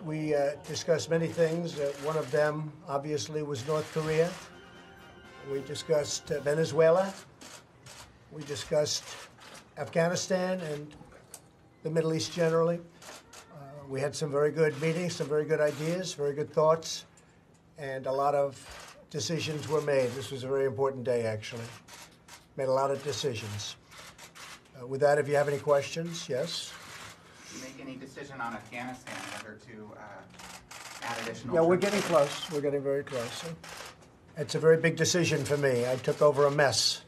We discussed many things. One of them, obviously, was North Korea. We discussed Venezuela. We discussed Afghanistan and the Middle East generally. We had some very good meetings, some very good ideas, very good thoughts, and a lot of decisions were made. This was a very important day, actually. Made a lot of decisions. With that, if you have any questions, yes? Did you make any decision on Afghanistan, whether to add additional? Yeah, we're getting close. We're getting very close. It's a very big decision for me. I took over a mess,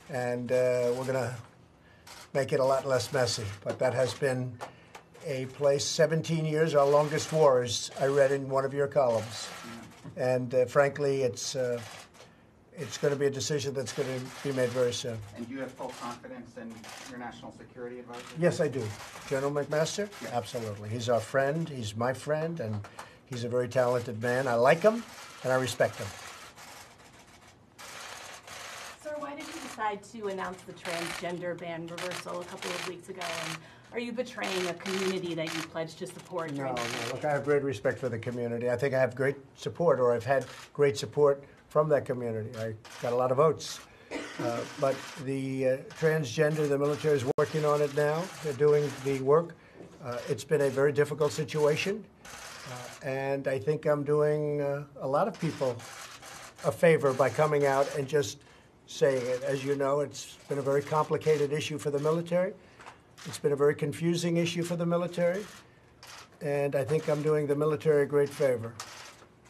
and we're going to make it a lot less messy. But that has been a place, 17 years, our longest war, as I read in one of your columns. Yeah. And frankly, it's going to be a decision that's going to be made very soon. And do you have full confidence in your national security advisor? Yes, I do. General McMaster? Yeah. Absolutely. He's our friend. He's my friend, and he's a very talented man. I like him, and I respect him. Sir, why did you decide to announce the transgender ban reversal a couple of weeks ago? And are you betraying a community that you pledged to support? No. Look, I have great respect for the community. I think I have great support, or I've had great support from that community. I got a lot of votes. But the transgender, the military is working on it now. They're doing the work. It's been a very difficult situation. And I think I'm doing a lot of people a favor by coming out and just saying it. As you know, it's been a very complicated issue for the military. It's been a very confusing issue for the military. And I think I'm doing the military a great favor.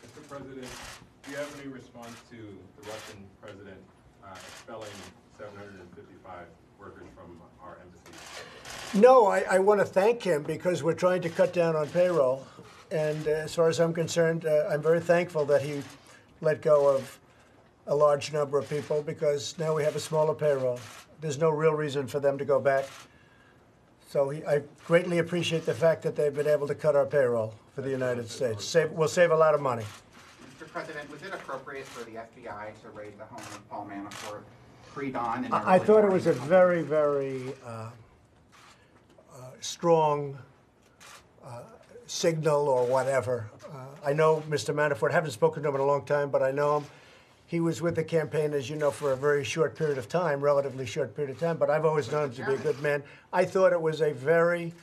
Mr. President, do you have any response to the Russian president expelling 755 workers from our embassy? No, I want to thank him because we're trying to cut down on payroll. And as far as I'm concerned, I'm very thankful that he let go of a large number of people because now we have a smaller payroll. There's no real reason for them to go back. So I greatly appreciate the fact that they've been able to cut our payroll for the United States. We'll save a lot of money. Mr. President, was it appropriate for the FBI to raid the home of Paul Manafort pre-dawn? I thought it was a very, very strong signal or whatever. I know Mr. Manafort. I haven't spoken to him in a long time, but I know him. He was with the campaign, as you know, for a very short period of time, relatively short period of time, but I've always known him to be a good man. I thought it was a very,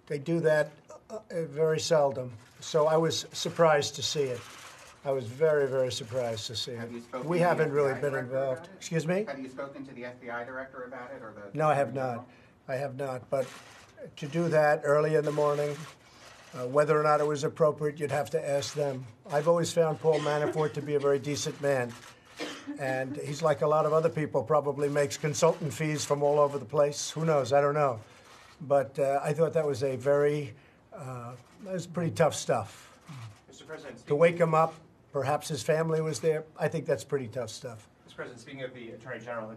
they do that very seldom. So I was surprised to see it. I was very, very surprised to see it. We haven't really been involved. Excuse me? Have you spoken to the FBI director about it? No, I have not. I have not. But to do that early in the morning, whether or not it was appropriate, you'd have to ask them. I've always found Paul Manafort to be a very decent man. And he's like a lot of other people, probably makes consultant fees from all over the place. Who knows? I don't know. But I thought that was a very, that was pretty tough stuff. Mr. President, to wake him up, perhaps his family was there. I think that's pretty tough stuff. Mr. President, speaking of the Attorney General,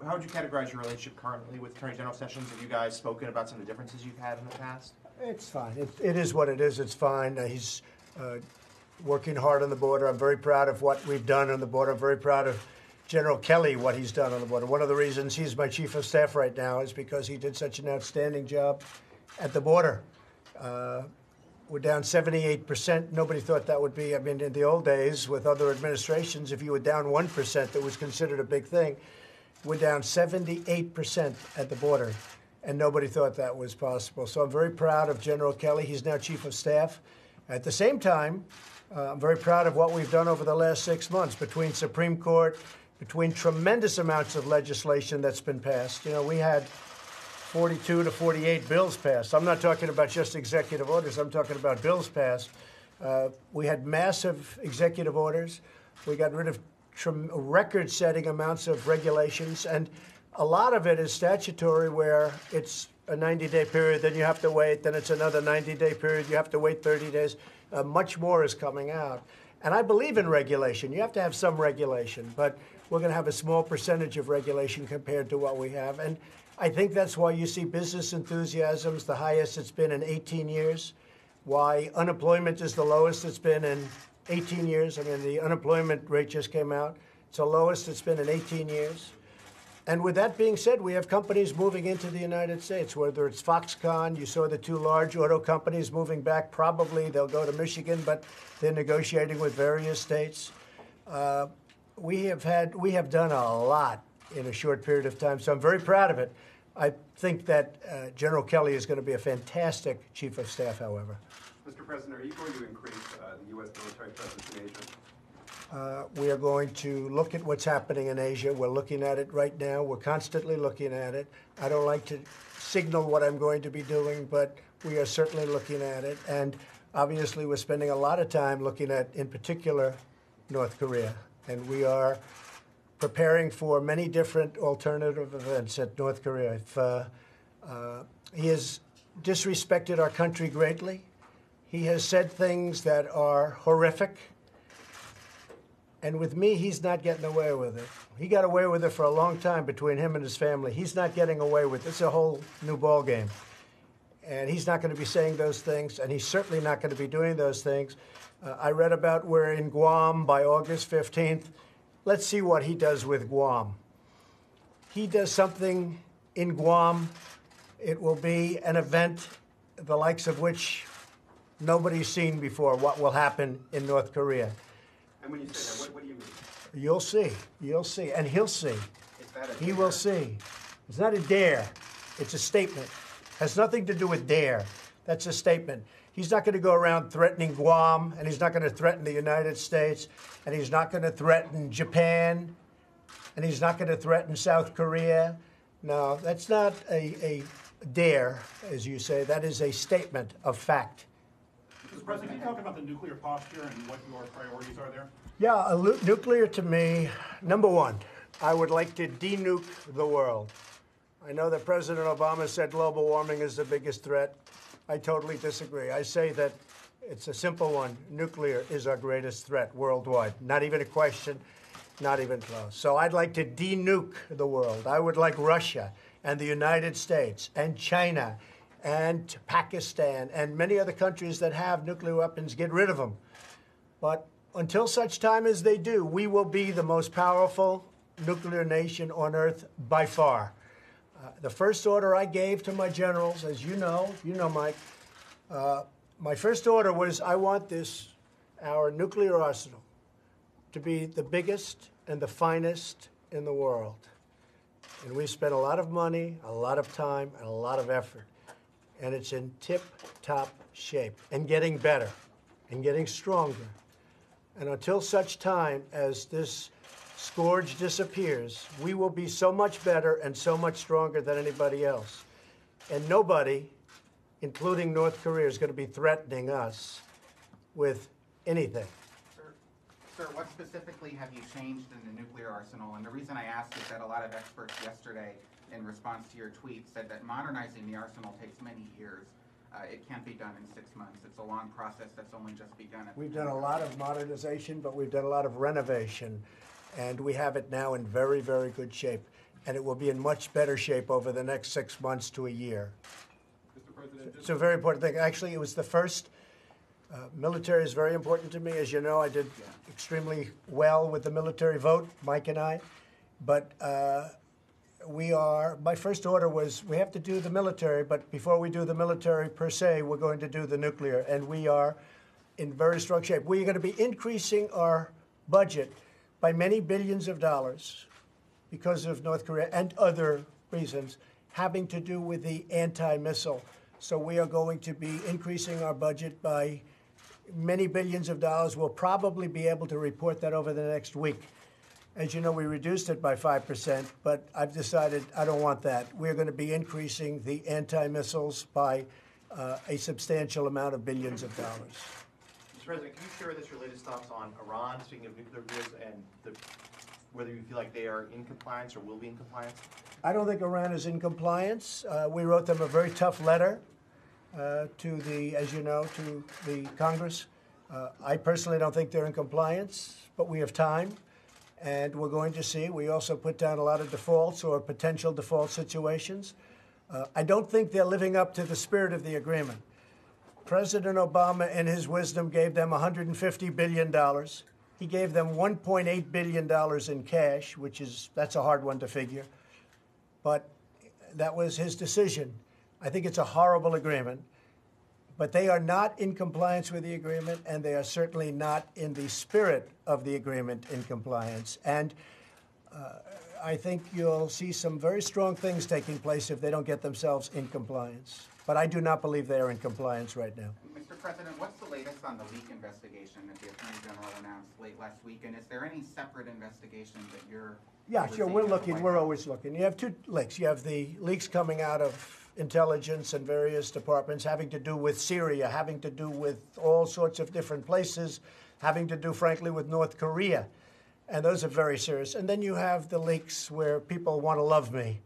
how would you categorize your relationship currently with Attorney General Sessions? Have you guys spoken about some of the differences you've had in the past? It's fine. It is what it is. It's fine. He's working hard on the border. I'm very proud of what we've done on the border. I'm very proud of General Kelly, what he's done on the border. One of the reasons he's my chief of staff right now is because he did such an outstanding job at the border. We're down 78%. Nobody thought that would be, I mean, in the old days with other administrations, if you were down 1%, that was considered a big thing. We're down 78% at the border, and nobody thought that was possible. So I'm very proud of General Kelly. He's now chief of staff. At the same time, I'm very proud of what we've done over the last 6 months between Supreme Court, between tremendous amounts of legislation that's been passed. You know, we had 42 to 48 bills passed. I'm not talking about just executive orders. I'm talking about bills passed. We had massive executive orders. We got rid of record-setting amounts of regulations, and a lot of it is statutory where it's a 90-day period, then you have to wait, then it's another 90-day period, you have to wait 30 days. Much more is coming out. And I believe in regulation. You have to have some regulation, but we're going to have a small percentage of regulation compared to what we have. And I think that's why you see business enthusiasm's the highest it's been in 18 years, why unemployment is the lowest it's been in 18 years. I mean, the unemployment rate just came out. It's the lowest it's been in 18 years. And with that being said, we have companies moving into the United States, whether it's Foxconn, you saw the two large auto companies moving back. Probably they'll go to Michigan, but they're negotiating with various states. We have done a lot in a short period of time, so I'm very proud of it. I think that General Kelly is going to be a fantastic chief of staff, however. Mr. President, are you going to increase the U.S. military presence in Asia? We are going to look at what's happening in Asia. We're looking at it right now. We're constantly looking at it. I don't like to signal what I'm going to be doing, but we are certainly looking at it. And obviously, we're spending a lot of time looking at, in particular, North Korea. And we are preparing for many different alternative events at North Korea. He has disrespected our country greatly. He has said things that are horrific. And with me, he's not getting away with it. He got away with it for a long time between him and his family. He's not getting away with it. It's a whole new ballgame. And he's not going to be saying those things, and he's certainly not going to be doing those things. I read about we're in Guam by August 15th. Let's see what he does with Guam. He does something in Guam, it will be an event the likes of which nobody's seen before, what will happen in North Korea. And when you say that, what do you mean? You'll see. You'll see. And he'll see. Is that a He dare? will see. It's not a dare. It's a statement. Has nothing to do with dare. That's a statement. He's not going to go around threatening Guam, and he's not going to threaten the United States, and he's not going to threaten Japan, and he's not going to threaten South Korea. No, that's not a dare, as you say. That is a statement of fact. Mr. President, can you talk about the nuclear posture and what your priorities are there? Yeah, nuclear to me, number one, I would like to denuke the world. I know that President Obama said global warming is the biggest threat. I totally disagree. I say that it's a simple one. Nuclear is our greatest threat worldwide. Not even a question, not even close. So I'd like to denuke the world. I would like Russia and the United States and China and Pakistan and many other countries that have nuclear weapons, get rid of them. But until such time as they do, we will be the most powerful nuclear nation on earth by far. The first order I gave to my generals, as you know, Mike, my first order was I want our nuclear arsenal to be the biggest and the finest in the world. And we spent a lot of money, a lot of time, and a lot of effort. And it's in tip-top shape and getting better and getting stronger. And until such time as this scourge disappears, we will be so much better and so much stronger than anybody else. And nobody, including North Korea, is going to be threatening us with anything. Sir, what specifically have you changed in the nuclear arsenal? And the reason I ask is that a lot of experts yesterday, in response to your tweet, said that modernizing the arsenal takes many years. It can't be done in 6 months. It's a long process that's only just begun. We've done a lot of modernization, but we've done a lot of renovation. And we have it now in very, very good shape. And it will be in much better shape over the next 6 months to a year. Mr. President, It's a very important thing. Actually, it was the first. Military is very important to me. As you know, I did extremely well with the military vote, Mike and I. But my first order was we have to do the military, but before we do the military per se, we're going to do the nuclear. And we are in very strong shape. We are going to be increasing our budget by many billions of dollars because of North Korea and other reasons having to do with the anti-missile. So we are going to be increasing our budget by many billions of dollars. We'll probably be able to report that over the next week. As you know, we reduced it by 5%, but I've decided I don't want that. We're going to be increasing the anti-missiles by a substantial amount of billions of dollars. Mr. President, can you share with us your latest thoughts on Iran, speaking of nuclear deals, and whether you feel like they are in compliance or will be in compliance? I don't think Iran is in compliance. We wrote them a very tough letter to the Congress. I personally don't think they're in compliance, but we have time, and we're going to see. We also put down a lot of defaults or potential default situations. I don't think they're living up to the spirit of the agreement. President Obama, in his wisdom, gave them $150 billion. He gave them $1.8 billion in cash, that's a hard one to figure. but that was his decision. I think it's a horrible agreement, but they are not in compliance with the agreement, and they are certainly not in the spirit of the agreement in compliance. And I think you'll see some very strong things taking place if they don't get themselves in compliance. But I do not believe they are in compliance right now. Mr. President, what's the latest on the leak investigation that the Attorney General announced late last week? And is there any separate investigation that you're Yeah, sure, overseeing we're at the looking, White we're House? always looking. You have two leaks. You have the leaks coming out of intelligence and various departments having to do with Syria, having to do with all sorts of different places, having to do, frankly, with North Korea. And those are very serious. And then you have the leaks where people want to love me,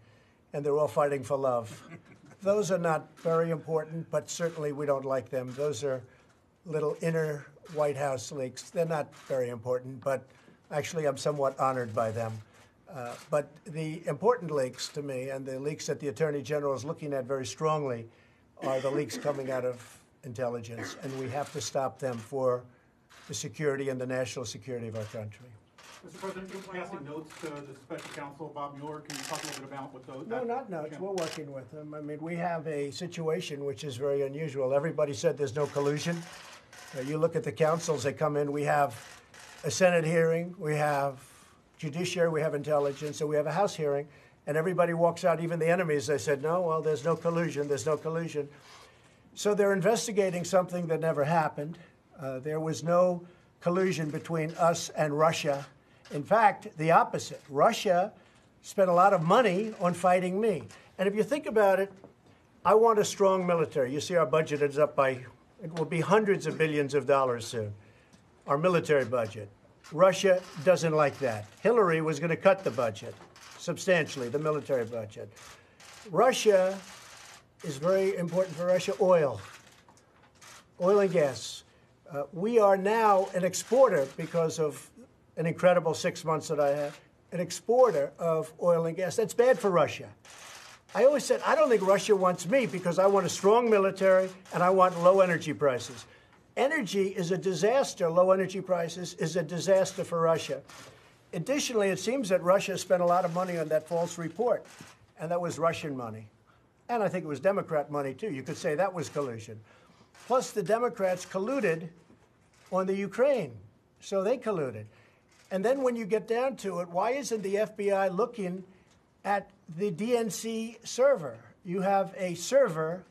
and they're all fighting for love. Those are not very important, but certainly we don't like them. Those are little inner White House leaks. They're not very important, but actually I'm somewhat honored by them. But the important leaks to me, and the leaks that the Attorney General is looking at very strongly, are the leaks coming out of intelligence, and we have to stop them for the security and the national security of our country. Mr. President, you're passing notes to the special counsel, Bob Mueller. Can you talk a little bit about what those? No, not notes. We're working with them. I mean, we have a situation which is very unusual. Everybody said there's no collusion. You look at the councils that come in, we have a Senate hearing, we have Judiciary, we have Intelligence, and we have a House hearing, and everybody walks out, even the enemies, they said, no, well, there's no collusion, there's no collusion. So they're investigating something that never happened. There was no collusion between us and Russia. In fact, the opposite. Russia spent a lot of money on fighting me. And if you think about it, I want a strong military. You see our budget is up by, it will be hundreds of billions of dollars soon, our military budget. Russia doesn't like that. Hillary was going to cut the budget substantially, the military budget. Russia is very important for Russia, oil and gas. We are now an exporter because of an incredible 6 months that I had, an exporter of oil and gas. That's bad for Russia. I always said, I don't think Russia wants me because I want a strong military and I want low energy prices. Energy is a disaster. Low energy prices is a disaster for Russia. Additionally, it seems that Russia spent a lot of money on that false report, and that was Russian money. And I think it was Democrat money, too. You could say that was collusion. Plus, the Democrats colluded on the Ukraine. So they colluded. And then when you get down to it, why isn't the FBI looking at the DNC server? You have a server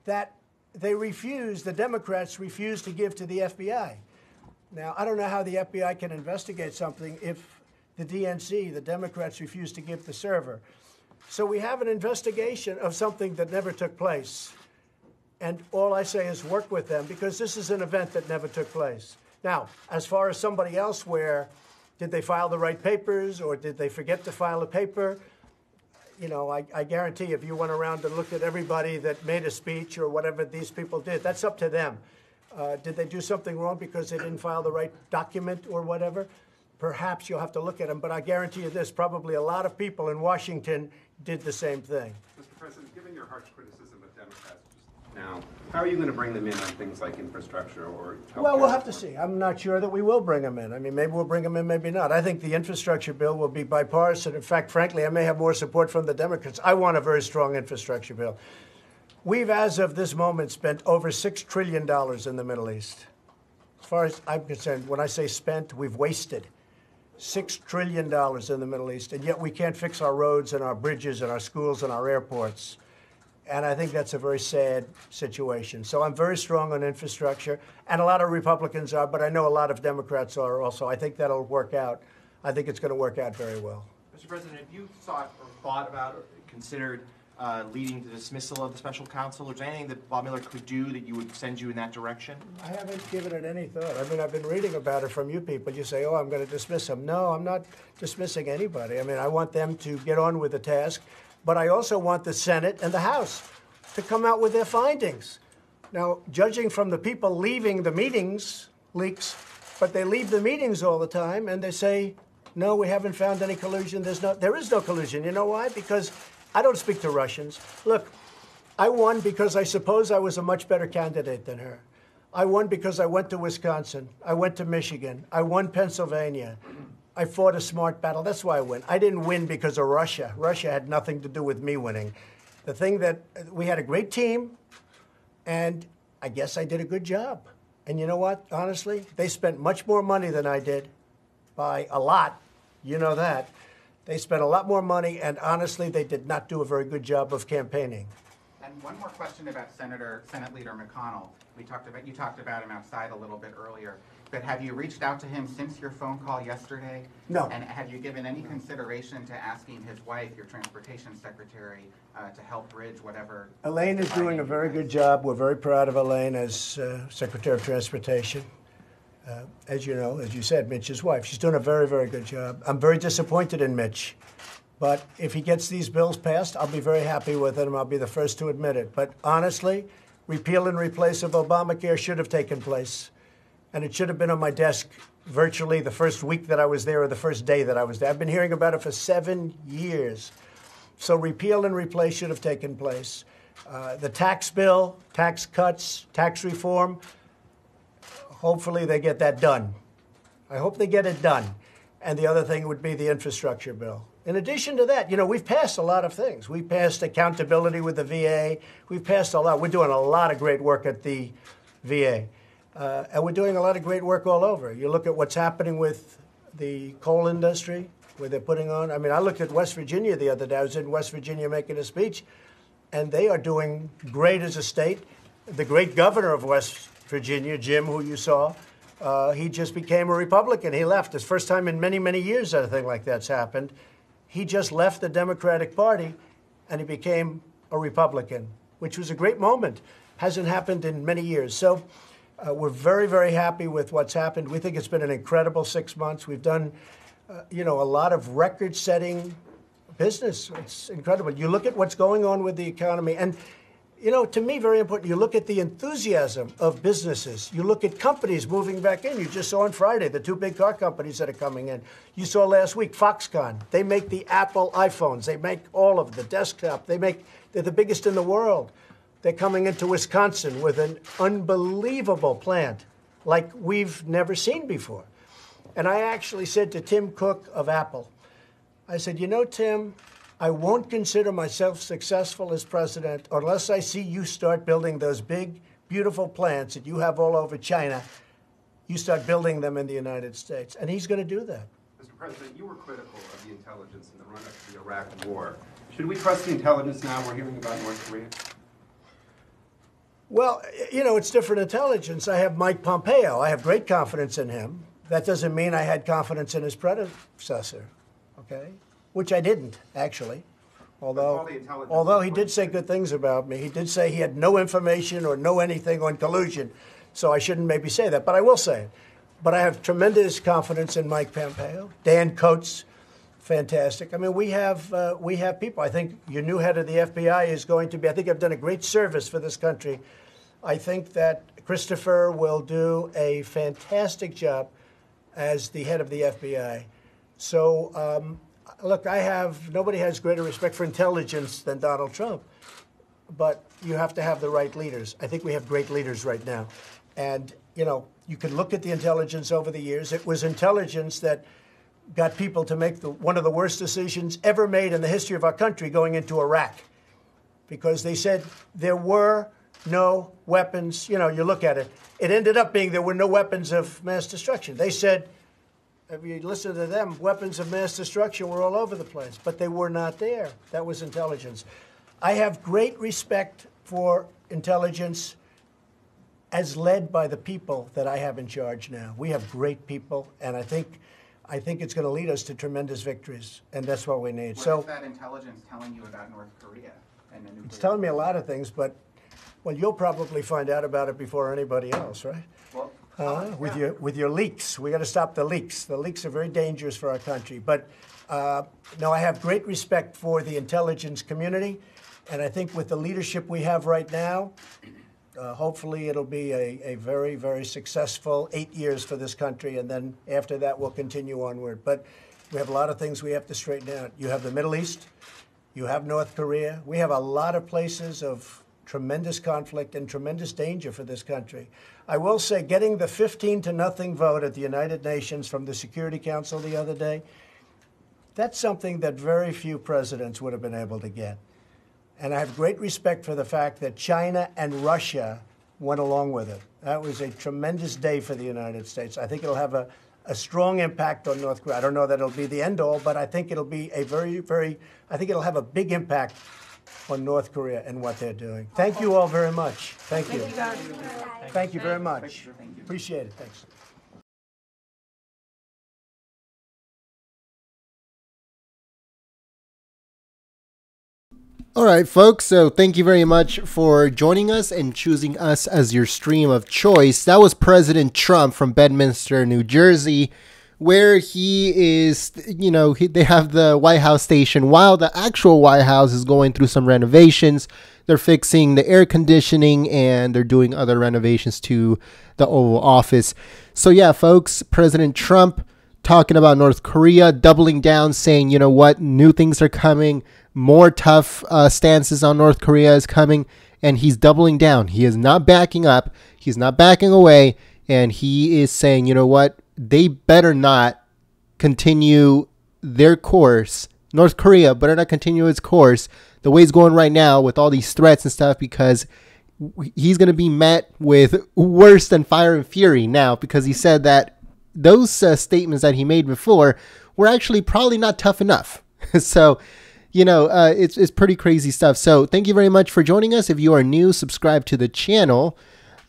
that the Democrats refuse to give to the FBI. Now, I don't know how the FBI can investigate something if the DNC, the Democrats, refuse to give the server. So we have an investigation of something that never took place. And all I say is work with them, because this is an event that never took place. Now, as far as somebody else where, did they file the right papers or did they forget to file a paper? You know, I guarantee if you went around and looked at everybody that made a speech or whatever these people did, that's up to them. Did they do something wrong because they didn't file the right document or whatever? Perhaps you'll have to look at them, but I guarantee you this, probably a lot of people in Washington did the same thing. Mr. President, given your harsh criticism of Democrats just now, how are you going to bring them in on things like infrastructure or health Well, we'll care have to reform? see. I'm not sure that we will bring them in. I mean, maybe we'll bring them in, maybe not. I think the infrastructure bill will be bipartisan. In fact, frankly, I may have more support from the Democrats. I want a very strong infrastructure bill. We've, as of this moment, spent over $6 trillion in the Middle East. As far as I'm concerned, when I say spent, we've wasted $6 trillion in the Middle East, and yet we can't fix our roads and our bridges and our schools and our airports. And I think that's a very sad situation. So I'm very strong on infrastructure, and a lot of Republicans are, but I know a lot of Democrats are also. I think that'll work out. I think it's going to work out very well. Mr. President, have you thought or thought about or considered leading to the dismissal of the special counsel? Or is there anything that Bob Mueller could do that you would send you in that direction? I haven't given it any thought. I mean, I've been reading about it from you people. You say, oh, I'm going to dismiss him. No, I'm not dismissing anybody. I mean, I want them to get on with the task, but I also want the Senate and the House to come out with their findings. Now, judging from the people leaving the meetings, leaks, but they leave the meetings all the time and they say, no, we haven't found any collusion. There is no collusion. You know why? Because I don't speak to Russians. Look, I won because I suppose I was a much better candidate than her. I won because I went to Wisconsin. I went to Michigan. I won Pennsylvania. I fought a smart battle. That's why I win. I didn't win because of Russia. Russia had nothing to do with me winning. The thing that we had a great team, and I guess I did a good job. And you know what? Honestly, they spent much more money than I did, by a lot. You know that. They spent a lot more money, and honestly, they did not do a very good job of campaigning. And one more question about Senate Leader McConnell. You talked about him outside a little bit earlier, but have you reached out to him since your phone call yesterday? No. And have you given any consideration to asking his wife, your transportation secretary, to help bridge whatever? Elaine is doing a very good job. We're very proud of Elaine as Secretary of Transportation. As you know, as you said, Mitch's wife. She's doing a very, very good job. I'm very disappointed in Mitch. But if he gets these bills passed, I'll be very happy with it, and I'll be the first to admit it. But honestly, repeal and replace of Obamacare should have taken place. And it should have been on my desk virtually the first week that I was there or the first day that I was there. I've been hearing about it for 7 years. So repeal and replace should have taken place. The tax bill, tax cuts, tax reform, hopefully they get that done. I hope they get it done. And the other thing would be the infrastructure bill. In addition to that, you know, we've passed a lot of things. We passed accountability with the VA. We've passed a lot. We're doing a lot of great work at the VA. And we're doing a lot of great work all over. You look at what's happening with the coal industry, where they're putting on. I mean, I looked at West Virginia the other day. I was in West Virginia making a speech, and they are doing great as a state. The great governor of West Virginia, Jim, who you saw, he just became a Republican. He left. It's the first time in many, many years that a thing like that's happened. He just left the Democratic Party, and he became a Republican, which was a great moment. Hasn't happened in many years. So we're very, very happy with what's happened. We think it's been an incredible 6 months. We've done, a lot of record-setting business. It's incredible. You look at what's going on with the economy, and to me, very important, you look at the enthusiasm of businesses. You look at companies moving back in. You just saw on Friday the 2 big car companies that are coming in. You saw last week Foxconn. They make the Apple iPhones. They make all of the desktop. They're the biggest in the world. They're coming into Wisconsin with an unbelievable plant like we've never seen before. And I actually said to Tim Cook of Apple, I said, Tim, I won't consider myself successful as president unless I see you start building those big, beautiful plants that you have all over China. You start building them in the United States. And he's going to do that. Mr. President, you were critical of the intelligence in the run-up to the Iraq war. Should we trust the intelligence now we're hearing about North Korea? Well, it's different intelligence. I have Mike Pompeo. I have great confidence in him. That doesn't mean I had confidence in his predecessor, okay? Which I didn't, actually. Although he did say good things about me. He did say he had no information or no anything on collusion. So I shouldn't maybe say that, but I will say it. But I have tremendous confidence in Mike Pompeo. Dan Coates, fantastic. I mean, we have people. I think your new head of the FBI is going to be, I think I've done a great service for this country. I think that Christopher will do a fantastic job as the head of the FBI. So, look, nobody has greater respect for intelligence than Donald Trump. But you have to have the right leaders. I think we have great leaders right now. And, you can look at the intelligence over the years. It was intelligence that got people to make one of the worst decisions ever made in the history of our country going into Iraq. Because they said there were no weapons. You look at it. It ended up being there were no weapons of mass destruction. They said, if you listen to them, weapons of mass destruction were all over the place. But they were not there. That was intelligence. I have great respect for intelligence as led by the people that I have in charge now. We have great people, and I think it's going to lead us to tremendous victories, and that's what we need. What is that intelligence telling you about North Korea and the nuclear? It's telling me a lot of things, but, you'll probably find out about it before anybody else, right? Well, with your leaks. We got to stop the leaks. The leaks are very dangerous for our country. But, no, I have great respect for the intelligence community, and I think with the leadership we have right now, hopefully it'll be a very, very successful 8 years for this country, and then after that we'll continue onward. But we have a lot of things we have to straighten out. You have the Middle East. You have North Korea. We have a lot of places of tremendous conflict and tremendous danger for this country. I will say getting the 15-0 vote at the United Nations from the Security Council the other day, that's something that very few presidents would have been able to get. And I have great respect for the fact that China and Russia went along with it. That was a tremendous day for the United States. I think it'll have a strong impact on North Korea. I don't know that it'll be the end all, but I think it'll be I think it'll have a big impact on North Korea and what they're doing. Thank you all very much. Thank you. Thank you very much. Appreciate it. Thanks. All right, folks, so thank you very much for joining us and choosing us as your stream of choice. That was President Trump from Bedminster, New Jersey, where he is, they have the White House station while the actual White House is going through some renovations. They're fixing the air conditioning and they're doing other renovations to the Oval Office. So yeah, folks, President Trump talking about North Korea, doubling down, saying, you know what, new things are coming, more tough stances on North Korea is coming, and he's doubling down. He is not backing up. He's not backing away, and he is saying, you know what, they better not continue their course. North Korea better not continue its course the way it's going right now with all these threats and stuff, because he's going to be met with worse than fire and fury now, because he said that those statements that he made before were actually probably not tough enough. So, it's pretty crazy stuff. So thank you very much for joining us. If you are new, subscribe to the channel.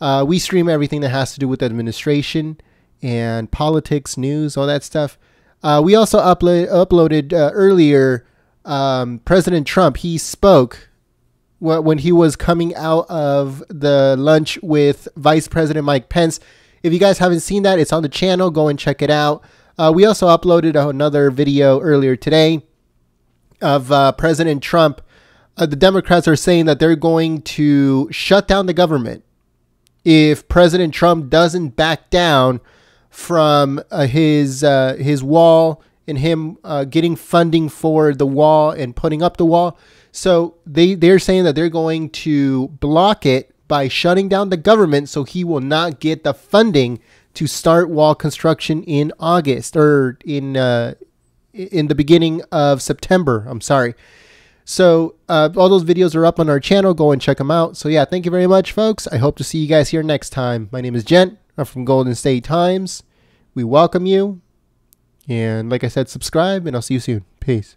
We stream everything that has to do with administration and politics, news, all that stuff. We also uploaded earlier President Trump. He spoke when he was coming out of the lunch with Vice President Mike Pence. If you guys haven't seen that, it's on the channel. Go and check it out. We also uploaded another video earlier today of President Trump. The Democrats are saying that they're going to shut down the government if President Trump doesn't back down from his wall and him getting funding for the wall and putting up the wall. So they're saying that they're going to block it by shutting down the government, so he will not get the funding to start wall construction in August, or in the beginning of September. I'm sorry. So all those videos are up on our channel. Go and check them out. So yeah, thank you very much, folks. I hope to see you guys here next time. My name is Gent. I'm from Golden State Times. We welcome you. And like I said, subscribe, and I'll see you soon. Peace.